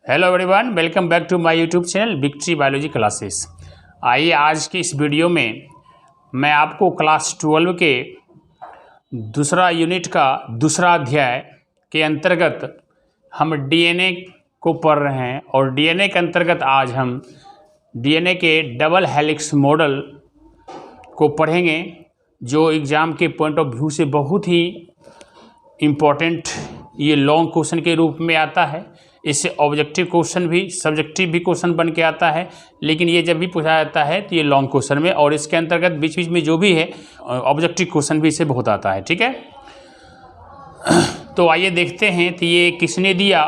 Hello everyone, welcome back to my YouTube channel victory biology classes. आइए आज की इस वीडियो में मैं आपको क्लास 12 के दूसरा यूनिट का दूसरा अध्याय के अंतर्गत हम डीएनए को पढ़ रहे हैं और डीएनए के अंतर्गत आज हम डीएनए के डबल हेलिक्स मॉडल को पढ़ेंगे, जो एग्ज़ाम के पॉइंट ऑफ व्यू से बहुत ही इम्पोर्टेंट ये लॉन्ग क्वेश्चन के रूप में आता है। इससे ऑब्जेक्टिव क्वेश्चन भी सब्जेक्टिव भी क्वेश्चन बन के आता है, लेकिन ये जब भी पूछा जाता है तो ये लॉन्ग क्वेश्चन में, और इसके अंतर्गत बीच बीच में जो भी है ऑब्जेक्टिव क्वेश्चन भी इससे बहुत आता है। ठीक है, तो आइए देखते हैं कि ये किसने दिया।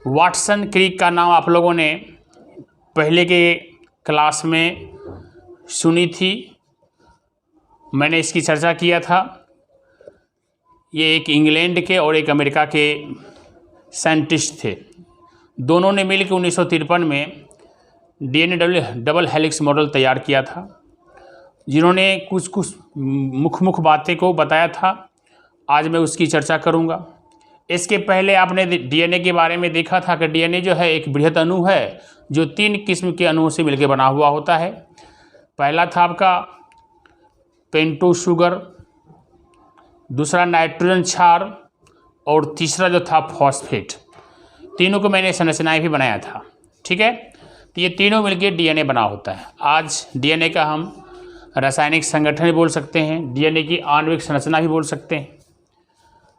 वाटसन क्रिक का नाम आप लोगों ने पहले के क्लास में सुनी थी, मैंने इसकी चर्चा किया था। ये एक इंग्लैंड के और एक अमेरिका के साइंटिस्ट थे। दोनों ने मिलकर 1953 में डीएनए डबल हेलिक्स मॉडल तैयार किया था, जिन्होंने कुछ कुछ मुख्य बातें को बताया था। आज मैं उसकी चर्चा करूंगा। इसके पहले आपने डीएनए के बारे में देखा था कि डीएनए जो है एक बृहद अणु है जो 3 किस्म के अणुओं से मिलकर बना हुआ होता है। पहला था आपका पेंटो शुगर, दूसरा नाइट्रोजन क्षार और तीसरा जो था फॉस्फेट। तीनों को मैंने संरचनाएं भी बनाया था। ठीक है, तो ये तीनों मिलकर डीएनए बना होता है। आज डीएनए का हम रासायनिक संगठन भी बोल सकते हैं, डीएनए की आणविक संरचना भी बोल सकते हैं।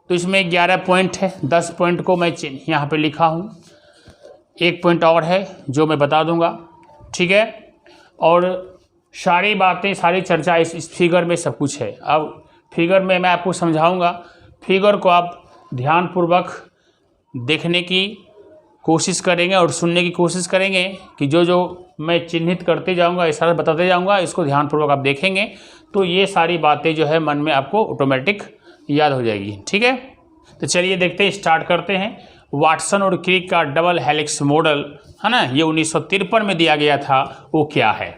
तो इसमें 11 पॉइंट है, 10 पॉइंट को मैं यहाँ पे लिखा हूँ, एक पॉइंट और है जो मैं बता दूंगा। ठीक है, और सारी बातें सारी चर्चा इस फिगर में सब कुछ है। अब फिगर में मैं आपको समझाऊंगा। फिगर को आप ध्यानपूर्वक देखने की कोशिश करेंगे और सुनने की कोशिश करेंगे कि जो जो मैं चिन्हित करते जाऊंगा, इशारा बताते जाऊंगा, इसको ध्यानपूर्वक आप देखेंगे तो ये सारी बातें जो है मन में आपको ऑटोमेटिक याद हो जाएगी। ठीक है, तो चलिए देखते हैं, स्टार्ट करते हैं। वाटसन और क्रिक का डबल हेलिक्स मॉडल है ना, ये 1953 में दिया गया था। वो क्या है?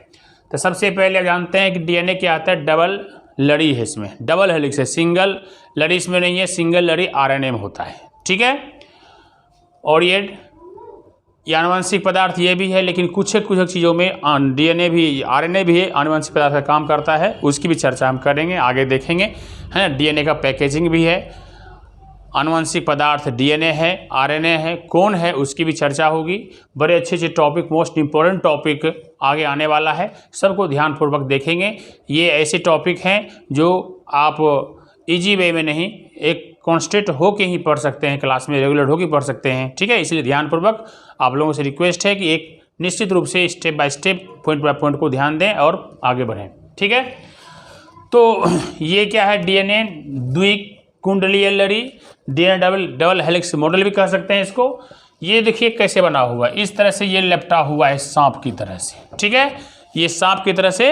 तो सबसे पहले आप जानते हैं कि डीएनए क्या आता है, डबल लड़ी है, इसमें डबल हेलिक्स है, सिंगल लड़ी इसमें नहीं है, सिंगल लड़ी आरएनए में होता है। ठीक है, और ये आनुवंशिक पदार्थ ये भी है, लेकिन कुछ चीज़ों में डीएनए भी आरएनए भी है, आनुवंशिक पदार्थ का काम करता है, उसकी भी चर्चा हम करेंगे, आगे देखेंगे, है ना। डीएनए का पैकेजिंग भी है, आनुवंशिक पदार्थ डीएनए है, आरएनए है, कौन है उसकी भी चर्चा होगी। बड़े अच्छे टॉपिक, मोस्ट इम्पोर्टेंट टॉपिक आगे आने वाला है, सबको ध्यानपूर्वक देखेंगे। ये ऐसे टॉपिक हैं जो आप इजी वे में नहीं, एक कॉन्स्टेंट हो के ही पढ़ सकते हैं, क्लास में रेगुलर हो के पढ़ सकते हैं। ठीक है, इसलिए ध्यानपूर्वक आप लोगों से रिक्वेस्ट है कि एक निश्चित रूप से step by step, point by point को ध्यान दें और आगे बढ़ें। ठीक है, तो ये क्या है, डीएनए द्विकुंडलीय लड़ी, डीएनए डबल हेलिक्स मॉडल भी कह सकते हैं इसको। ये देखिए कैसे बना हुआ है, इस तरह से ये लपटा हुआ है सांप की तरह से। ठीक है, ये सांप की तरह से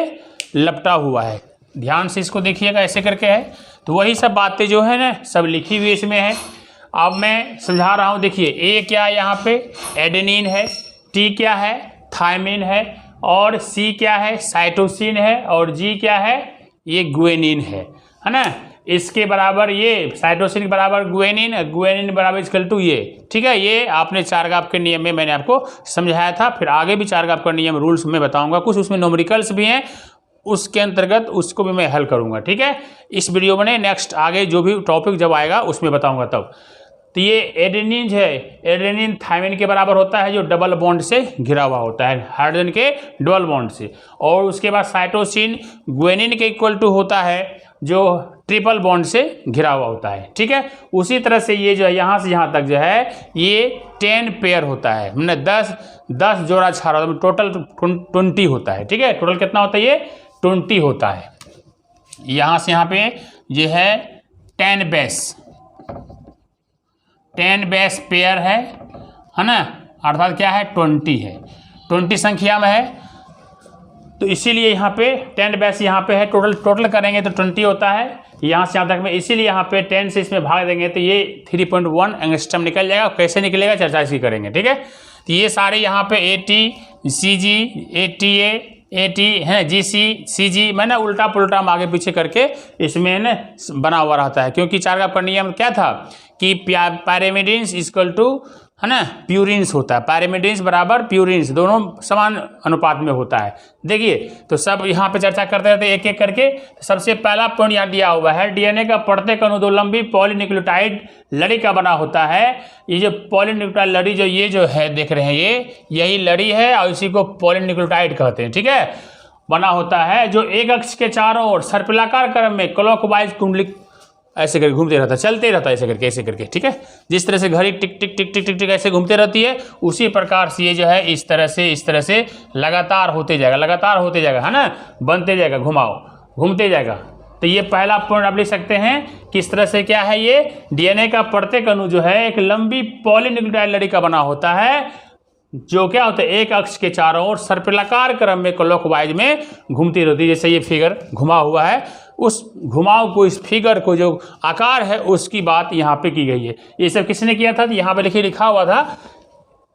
लपटा हुआ है, ध्यान से इसको देखिएगा, ऐसे करके है। तो वही सब बातें जो है ना सब लिखी हुई इसमें है। अब मैं समझा रहा हूँ, देखिए ए क्या है, यहाँ पे एडेनिन है, टी क्या है, थायमिन है, और सी क्या है, साइटोसिन है, और जी क्या है, ये गुएनिन है ना। इसके बराबर ये साइटोसिन के बराबर गुएनिन, गुएनिन बराबर इक्वल टू ये। ठीक है, ये आपने चारगाप के नियम में मैंने आपको समझाया था, फिर आगे भी चारगाप का नियम रूल्स में बताऊंगा, कुछ उसमें न्यूमेरिकल्स भी हैं, उसके अंतर्गत उसको भी मैं हल करूंगा। ठीक है, इस वीडियो में नेक्स्ट आगे जो भी टॉपिक जब आएगा उसमें बताऊंगा तब। तो ये एडेनिन है, एडेनिन थायमिन के बराबर होता है, जो डबल बॉन्ड से घिरा हुआ होता है, हाइड्रोजन के डबल बॉन्ड से। और उसके बाद साइटोसिन गुएनिन के इक्वल टू होता है, जो ट्रिपल बॉन्ड से घिरा हुआ होता है। ठीक है, उसी तरह से ये जो है यहाँ से यहाँ तक जो है ये 10 पेयर होता है, मैंने 10 जोड़ा छाड़ा, टोटल 20 होता है। ठीक है, टोटल कितना होता है, ये 20 होता है। यहाँ से यहाँ पे ये है 10 बेस पेयर है ना, अर्थात क्या है, 20 है, 20 संख्या में है। तो इसीलिए यहाँ पे 10 बेस यहाँ पे है, टोटल करेंगे तो 20 होता है, यहाँ से यहाँ तक में। इसीलिए यहाँ पे 10 से इसमें भाग देंगे तो ये 3.1 एंगस्ट्रम निकल जाएगा। कैसे निकलेगा चर्चा इसी करेंगे। ठीक है, तो ये सारे यहाँ पे AT CG ATA AT है, GC CG, मैंने उल्टा पुल्टा आगे पीछे करके इसमें न बना हुआ रहता है, क्योंकि चारगाप का नियम क्या था कि पैरामिडिन्स इक्वल टू है ना, प्यूरिन्स होता है। पायरिमिडिन्स बराबर प्यूरिन्स, दोनों समान अनुपात में होता है। देखिए तो सब यहाँ पे चर्चा करते रहते एक एक करके। सबसे पहला पॉइंट यहाँ दिया हुआ है, डीएनए का प्रत्येक अणु दो लंबी पॉलीन्यूक्लियोटाइड लड़ी का बना होता है। ये जो पॉलीन्यूक्लियोटाइड लड़ी जो ये जो है देख रहे हैं, यही लड़ी है और इसी को पॉलीन्यूक्लियोटाइड कहते हैं। ठीक है, बना होता है जो एक अक्ष के चारों ओर सर्पिलाकार क्रम में क्लॉकवाइज कुंडली ऐसे करके घूमते रहता है, चलते रहता है ऐसे करके। ठीक है, जिस तरह से घड़ी टिक टिक टिक टिक टिक टिक ऐसे घूमते रहती है, उसी प्रकार से ये जो है इस तरह से लगातार होते जाएगा, है ना, बनते जाएगा, घूमते जाएगा। तो ये पहला पॉइंट आप लिख सकते हैं, किस तरह से क्या है, ये डीएनए का प्रत्येक अणु जो है एक लंबी पॉलीन्यूक्लियोटाइड लड़ी का बना होता है, जो क्या होता है एक अक्ष के चारों ओर सर्पिलाकार क्रम में क्लॉकवाइज में घूमती रहती है। जैसे ये फिगर घुमा हुआ है, उस घुमाव को, इस फिगर को जो आकार है उसकी बात यहाँ पे की गई है। ये सब किसने किया था, यहाँ पे देखिए लिखा हुआ था,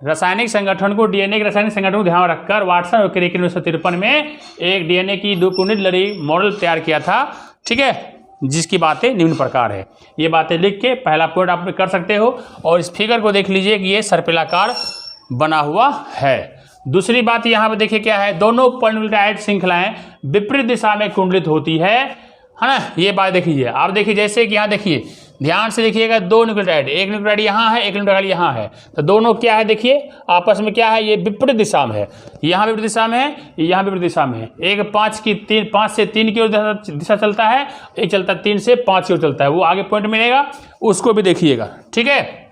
रासायनिक संगठन को, डीएनए के रासायनिक संगठन को ध्यान रखकर वाटसन और क्रिक 1953 में एक डीएनए की 2 कुंडलित लड़ी मॉडल तैयार किया था। ठीक है, जिसकी बातें निम्न प्रकार है। ये बातें लिख के पहला पॉइंट आप कर सकते हो, और इस फिगर को देख लीजिए कि ये सर्पिलाकार बना हुआ है। दूसरी बात यहाँ पे देखिए क्या है, दोनों पॉलीन्यूक्लियोटाइड श्रृंखलाएं विपरीत दिशा में कुंडलित होती है ना। ये बात देखिए आप, देखिए जैसे कि यहाँ देखिए, ध्यान से देखिएगा, 2 न्यूक्लियोटाइड, एक न्यूक्लियोटाइड यहाँ है, एक न्यूक्लियोटाइड यहाँ है, तो दोनों क्या है देखिए आपस में क्या है, ये विपरीत दिशा में है। यहाँ विपरीत दिशा में है, यहाँ विपरीत दिशा में है। एक 5 से 3 की ओर दिशा चलता है, एक चलता है 3 से 5 की ओर चलता है, वो आगे पॉइंट मिलेगा, उसको भी देखिएगा। ठीक है,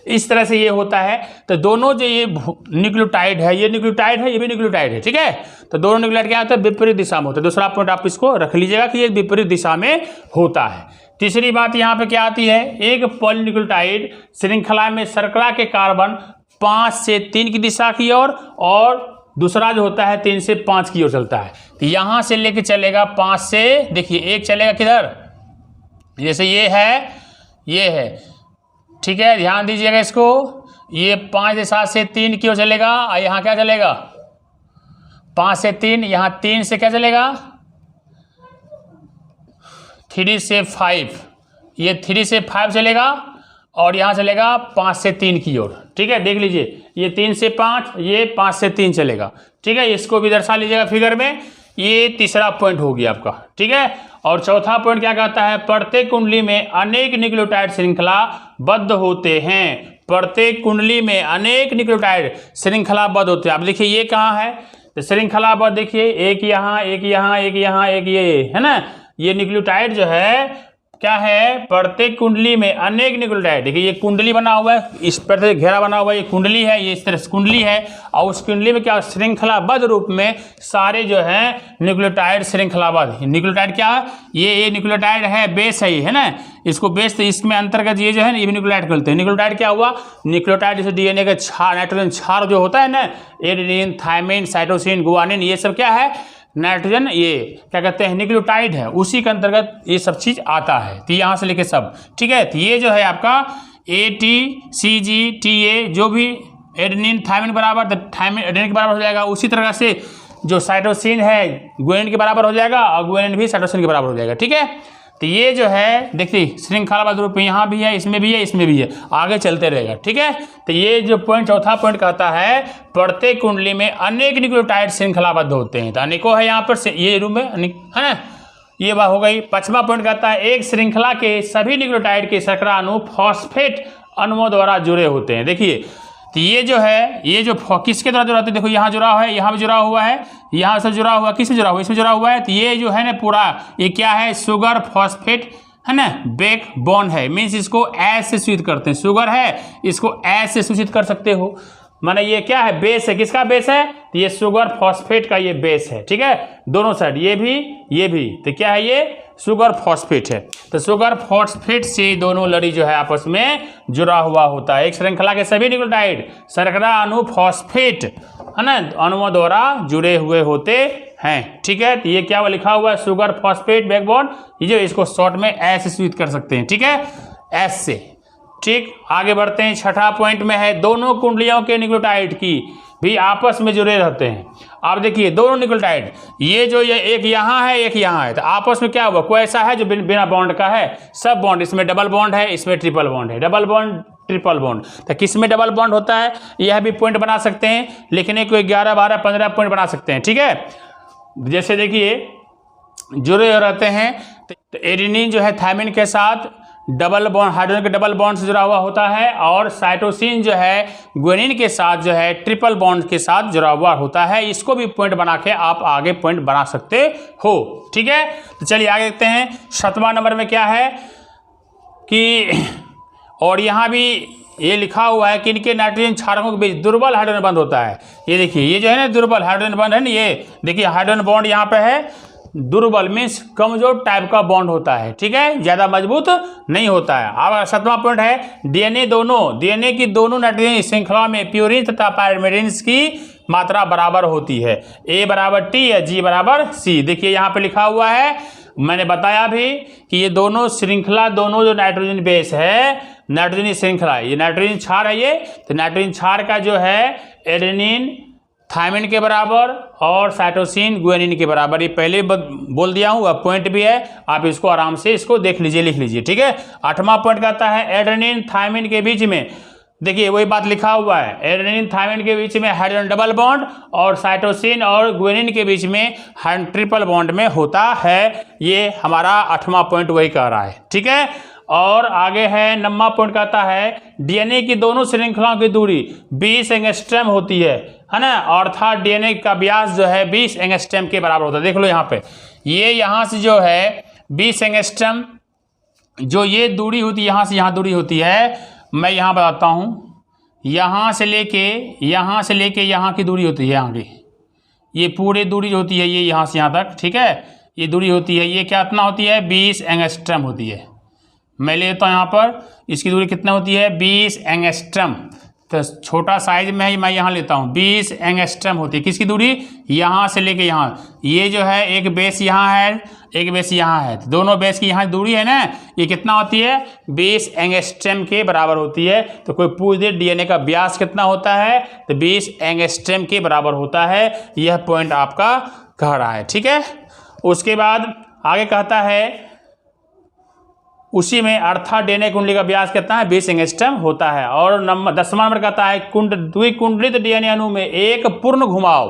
इस तरह से ये होता है। तो दोनों जो ये न्यूक्लियोटाइड है, ये न्यूक्लियोटाइड है, ये भी न्यूक्लियोटाइड है। ठीक है, तो दोनों न्यूक्लियोटाइड क्या होता है, विपरीत दिशा में होता है। दूसरा पॉइंट आप इसको रख लीजिएगा कि ये विपरीत दिशा में होता है। तीसरी बात यहाँ पे क्या आती है, एक पॉलीन्यूक्लियोटाइड श्रृंखला में शर्करा के कार्बन 5 से 3 की दिशा की ओर, और दूसरा जो होता है 3 से 5 की ओर चलता है। तो यहाँ से लेके चलेगा 5 से, देखिए एक चलेगा किधर, जैसे ये है, ठीक है, ध्यान दीजिएगा इसको, ये 5 से 7 से 3 की ओर चलेगा, और यहाँ क्या चलेगा 5 से 3, यहाँ 3 से क्या चलेगा 3 से 5, ये 3 से 5 चलेगा, और यहाँ चलेगा 5 से 3 की ओर। ठीक है, देख लीजिए, ये 3 से 5, ये 5 से 3 चलेगा। ठीक है, इसको भी दर्शा लीजिएगा फिगर में। ये तीसरा पॉइंट हो गया आपका। ठीक है, और चौथा पॉइंट क्या कहता है, प्रत्येक कुंडली में अनेक न्यूक्लियोटाइड श्रृंखलाबद्ध होते हैं। प्रत्येक कुंडली में अनेक न्यूक्लियोटाइड श्रृंखलाबद्ध होते हैं। अब देखिए ये कहाँ है, तो श्रृंखलाबद्ध देखिए, एक यहाँ, एक यहाँ, एक यहाँ, एक ये है ना, ये न्यूक्लियोटाइड जो है क्या है, प्रत्येक कुंडली में अनेक न्यूक्लियोटाइड। देखिए ये कुंडली बना हुआ है, इस पर से घेरा बना हुआ है, ये कुंडली है, ये इस तरह से कुंडली है, और उस कुंडली में क्या श्रृंखलाबद्ध रूप में सारे जो है न्यूक्लियोटाइड श्रृंखलाबद्ध। न्यूक्लियोटाइड क्या है, ये न्यूक्लियोटाइड है, बेस है ना, इसको बेस, तो इसमें अंतर्गत ये जो है ना, ये भी न्यूक्लियोटाइड कहते हैं। न्यूक्लियोटाइड क्या हुआ, न्यूक्लियोटाइड जैसे डीएनए का क्षार, नाइट्रोजन क्षार जो होता है ना, एडेनिन, थायमिन, साइटोसिन, गुआनिन, ये सब क्या है, नाइट्रोजन, ये क्या कहते हैं, न्यूक्लियोटाइड है, उसी के अंतर्गत ये सब चीज आता है। तो यहाँ से लेके सब, ठीक है, तो ये जो है आपका ATCG जो भी एडेनिन थायमिन बराबर, थायमिन एडेनिन के बराबर हो जाएगा, उसी तरह से जो साइटोसिन है गुआनिन के बराबर हो जाएगा, और गुआनिन भी साइटोसिन के बराबर हो जाएगा। ठीक है, तो ये जो है देखिए श्रृंखलाबद्ध रूप में यहाँ भी है, इसमें भी है, इसमें भी है, आगे चलते रहेगा। ठीक है, तो ये जो पॉइंट, चौथा पॉइंट कहता है प्रत्येक कुंडली में अनेक न्यूक्लियोटाइड श्रृंखलाबद्ध होते हैं। तो अनेकों है यहाँ पर, ये रूप में है ना, ये बात हो गई। पांचवा पॉइंट कहता है एक श्रृंखला के सभी न्यूक्लियोटाइड के शर्करा अणु फॉस्फेट अणुओं द्वारा जुड़े होते हैं। देखिए तो ये जो है, ये जो किसके द्वारा जुड़ा होता है, देखो यहाँ जुड़ा हुआ है, यहाँ भी जुड़ा हुआ है, यहाँ से जुड़ा हुआ, किससे जुड़ा हुआ, इसमें जुड़ा हुआ है। तो ये जो है ना पूरा, ये क्या है, शुगर फॉस्फेट है ना, बैक बोन है, मीन्स इसको एस से सूचित करते हैं। शुगर है, इसको एस से सूचित कर सकते हो, माने ये क्या है, बेस है, किसका बेस है, तो ये शुगर फॉस्फेट का ये बेस है। ठीक है, दोनों साइड, ये भी, तो क्या है, ये शुगर फॉस्फेट है। तो शुगर फॉस्फेट से दोनों लड़ी जो है आपस में जुड़ा हुआ होता है। एक श्रृंखला के सभी न्यूक्लियोटाइड शर्करा अणु फॉस्फेट है ना अणुओं द्वारा जुड़े हुए होते हैं। ठीक है, तो ये क्या लिखा हुआ है, शुगर फॉस्फेट बैकबोन, ये जो इसको शॉर्ट में एस से सूचित कर सकते हैं। ठीक है, एस से। ठीक, आगे बढ़ते हैं। छठा पॉइंट में है दोनों कुंडलियों के न्यूक्लियोटाइड की भी आपस में जुड़े रहते हैं। आप देखिए दोनों न्यूक्लियोटाइड, ये जो ये एक यहाँ है, एक यहाँ है, तो आपस में क्या हुआ, कोई ऐसा है जो बिना बॉन्ड का है, सब बॉन्ड, इसमें डबल बॉन्ड है, इसमें ट्रिपल बॉन्ड है। Double bond triple bond. तो किस में डबल बॉन्ड होता है, यह भी पॉइंट बना सकते हैं, लिखने को 11, 12, 15 पॉइंट बना सकते हैं। ठीक है, जैसे देखिए जुड़े रहते हैं, तो एडेनिन जो है थायमिन के साथ डबल बॉन्ड, हाइड्रोजन के डबल बॉन्ड से जुड़ा हुआ होता है, और साइटोसिन जो है ग्वानिन के साथ जो है ट्रिपल बॉन्ड के साथ जुड़ा हुआ होता है। इसको भी पॉइंट बना के आप आगे पॉइंट बना सकते हो। ठीक है, तो चलिए आगे देखते हैं। 7वां नंबर में क्या है कि, और यहाँ भी ये लिखा हुआ है कि इनके नाइट्रोजन क्षारकों के बीच दुर्बल हाइड्रोजन बंध होता है। ये देखिए, ये जो है ना दुर्बल हाइड्रोजन बंध है ना, ये देखिए हाइड्रोजन बॉन्ड यहाँ पे है, दुर्बल मीन्स कमजोर टाइप का बॉन्ड होता है। ठीक है, ज्यादा मजबूत नहीं होता है। अब 7वां पॉइंट है, डीएनए की दोनों नाइट्रोजन श्रृंखला में प्यूरिन तथा पायरिमिडिन्स की मात्रा बराबर होती है। A = T या G = C। देखिए यहाँ पे लिखा हुआ है, मैंने बताया भी कि ये दोनों श्रृंखला, दोनों जो नाइट्रोजन बेस है, नाइट्रोजन श्रृंखला, ये नाइट्रोजन क्षार है ये, तो नाइट्रोजन क्षार का जो है एडेनिन थायमिन के बराबर और साइटोसिन ग्वानिन के बराबर, ये पहले बोल दिया हूँ, अब पॉइंट भी है, आप इसको आराम से इसको देख लीजिए, लिख लीजिए। ठीक है, 8वां पॉइंट कहता है एडेनिन थायमिन के बीच में, देखिए वही बात लिखा हुआ है, एडेनिन थायमिन के बीच में हाइड्रोजन डबल बॉन्ड और साइटोसिन और ग्वानिन के बीच में ट्रिपल बॉन्ड में होता है। ये हमारा 8वां पॉइंट वही कह रहा है। ठीक है, और आगे है 9वां पॉइंट कहता है डीएनए की दोनों श्रृंखलाओं की दूरी 20 एंगस्ट्रॉम होती है ना, अर्थात डीएनए का व्यास जो है 20 एंगस्ट्रॉम के बराबर होता है। देख लो यहाँ पे, ये यहाँ से जो है 20 एंगस्ट्रॉम जो ये दूरी होती है, यहाँ से यहाँ दूरी होती है, मैं यहाँ बताता हूँ, यहाँ से लेके यहाँ की दूरी होती है, यहाँ की ये पूरी दूरी होती है, ये यहाँ से यहाँ तक। ठीक है, ये दूरी होती है, ये कितना होती है, 20 एंगस्ट्रॉम होती है। मैं लेता हूँ यहाँ पर, इसकी दूरी कितना होती है, 20 एंगस्ट्रॉम। तो छोटा साइज में ही मैं यहाँ लेता हूँ, 20 एंगस्ट्रॉम होती है। किसकी दूरी, यहाँ से लेके यहाँ, ये जो है एक बेस यहाँ है, एक बेस यहाँ है, तो दोनों बेस की यहाँ दूरी है ना, ये कितना होती है, 20 एंगस्ट्रॉम के बराबर होती है। तो कोई पूछ दे डीएनए का व्यास कितना होता है, तो 20 एंगस्ट्रॉम के बराबर होता है। यह पॉइंट आपका कह रहा है। ठीक है, उसके बाद आगे कहता है उसी में अर्थात डीएनए कुंडली का व्यास कितना है, 20 एंगस्ट्रॉम होता है। और 10वां नंबर कहता है द्विकुंडलित डीएनए अणु में एक पूर्ण घुमाव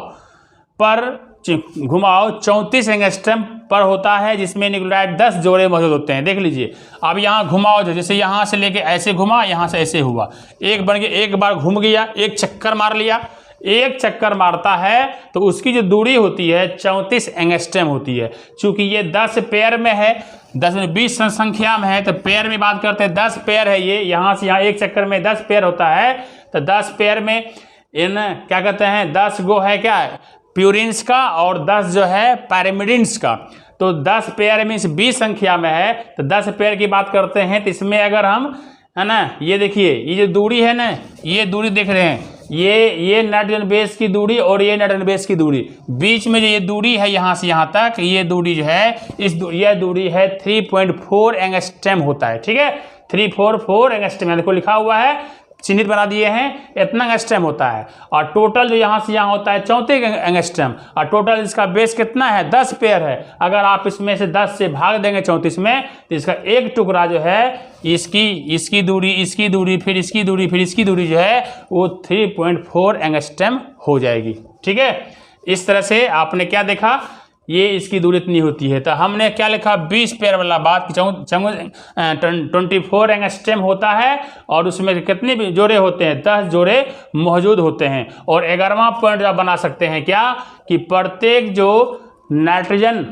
34 एंगस्ट्रॉम पर होता है, जिसमें न्यूक्लियोटाइड 10 जोड़े मौजूद होते हैं। देख लीजिए, अब यहाँ घुमाव जो, जैसे यहाँ से लेके ऐसे घुमा, यहाँ से ऐसे हुआ, एक बन के एक बार घूम गया, एक चक्कर मार लिया, एक चक्कर मारता है तो उसकी जो दूरी होती है 34 एंगस्ट्रॉम होती है। चूंकि ये 10 पेयर में है, 10 में 20 संख्या में है, तो पेयर में बात करते हैं, 10 पेयर है ये, यहाँ से यहाँ एक चक्कर में 10 पेयर होता है। तो 10 पेयर में इन क्या कहते हैं, 10 गो है क्या प्यूरिन्स का और 10 जो है पायरिमिडिन्स का। तो 10 पेयर में 20 संख्या में है, तो 10 पेयर की बात करते हैं। तो इसमें अगर हम है ना, ये देखिए ये जो दूरी है ना, ये दूरी देख रहे हैं, ये नाइट्रोजन बेस की दूरी और ये नाइट्रोजन बेस की दूरी, बीच में जो ये दूरी है यहाँ से यहाँ तक, ये दूरी जो है यह दूरी है 3.4 एंगस्ट्रॉम होता है। ठीक है, 344 एंगस्ट्रॉम, देखो लिखा हुआ है, चिन्हित बना दिए हैं, इतना एंगस्ट्रॉम होता है। और टोटल जो यहाँ से यहाँ होता है 34 एंगस्ट्रॉम, और टोटल इसका बेस कितना है, 10 पेयर है। अगर आप इसमें से 10 से भाग देंगे 34 में, तो इसका एक टुकड़ा जो है इसकी दूरी, इसकी दूरी, फिर इसकी दूरी, फिर इसकी दूरी जो है वो 3.4 एंगस्ट्रॉम हो जाएगी। ठीक है, इस तरह से आपने क्या देखा, ये इसकी दूरी इतनी होती है। तो हमने क्या लिखा, 20 पेयर वाला बात, 24 एंगस्ट्रॉम होता है, और उसमें कितने भी जोड़े होते हैं, 10 जोड़े मौजूद होते हैं। और 11वां पॉइंट आप बना सकते हैं क्या, कि प्रत्येक जो नाइट्रोजन,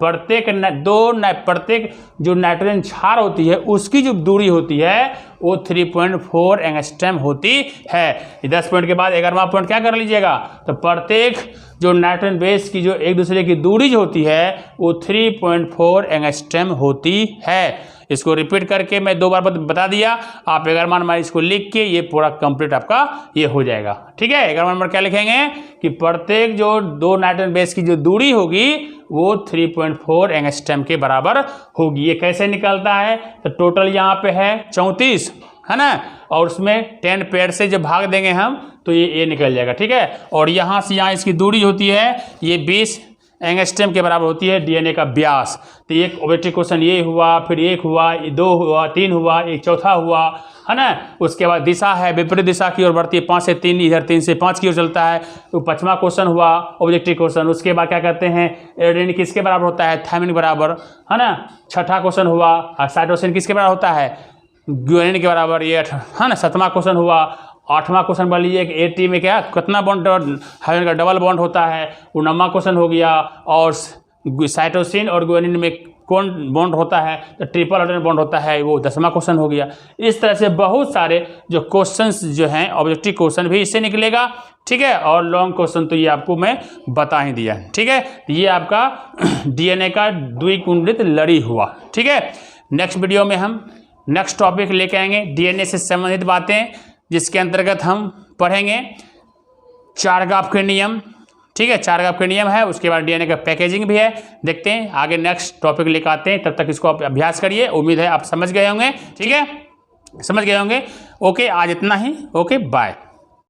प्रत्येक जो नाइट्रोजन क्षार होती है उसकी जो दूरी होती है वो 3.4 एंगस्ट्रॉम होती है। 10 पॉइंट के बाद 11वां पॉइंट क्या कर लीजिएगा, तो प्रत्येक जो नाइट्रोजन बेस की जो एक दूसरे की दूरी जो होती है वो 3.4 एंगस्ट्रॉम होती है। इसको रिपीट करके मैं 2 बार बता दिया, आप 11वां नंबर इसको लिख के ये पूरा कंप्लीट आपका ये हो जाएगा। ठीक है, 11वां नंबर क्या लिखेंगे कि प्रत्येक जो 2 नाइट्रोजन बेस की जो दूरी होगी वो 3.4 एंगस्ट्रॉम के बराबर होगी। ये कैसे निकलता है, तो टोटल यहाँ पे है 34 है ना, और उसमें 10 पेयर से जब भाग देंगे हम तो ये निकल जाएगा। ठीक है, और यहाँ से यहाँ इसकी दूरी होती है ये 20 एंगस्ट्रम के बराबर होती है डीएनए का व्यास। तो एक ऑब्जेक्टिव क्वेश्चन ये हुआ, फिर एक हुआ, दो हुआ, तीन हुआ, एक चौथा हुआ, है ना। उसके बाद दिशा है, विपरीत दिशा की ओर बढ़ती है, 5 से 3, इधर 3 से 5 की ओर चलता है। तो 5वां क्वेश्चन हुआ ऑब्जेक्टिव क्वेश्चन। उसके बाद क्या कहते हैं, एडेनिन किसके बराबर होता है, थायमिन बराबर, है ना। 6ठा क्वेश्चन हुआ साइटोसिन किसके बराबर होता है, ग्वानिन के बराबर, ये है ना। 7वां क्वेश्चन हुआ। 8वां क्वेश्चन बन लीजिए कि एटी में क्या कितना बॉन्ड हाइड्रोजन का डबल बॉन्ड होता है, वो 9वां क्वेश्चन हो गया। और साइटोसिन और ग्वानिन में कौन बॉन्ड होता है, तो ट्रिपल हाइड्रोजन बॉन्ड होता है, वो 10वां क्वेश्चन हो गया। इस तरह से बहुत सारे जो क्वेश्चंस जो हैं ऑब्जेक्टिव क्वेश्चन भी इससे निकलेगा, ठीक है। और लॉन्ग क्वेश्चन तो ये आपको मैं बता ही दिया, ठीक है। ये आपका डीएनए का द्विकुंडित लड़ी हुआ, ठीक है। नेक्स्ट वीडियो में हम नेक्स्ट टॉपिक लेके आएंगे डीएनए से संबंधित बातें, जिसके अंतर्गत हम पढ़ेंगे चारगाफ के नियम, ठीक है। चारगाफ के नियम है, उसके बाद डीएनए का पैकेजिंग भी है। देखते हैं आगे नेक्स्ट टॉपिक लेकर आते हैं, तब तक इसको आप अभ्यास करिए। उम्मीद है आप समझ गए होंगे, ठीक है, समझ गए होंगे। ओके, आज इतना ही। Okay, bye.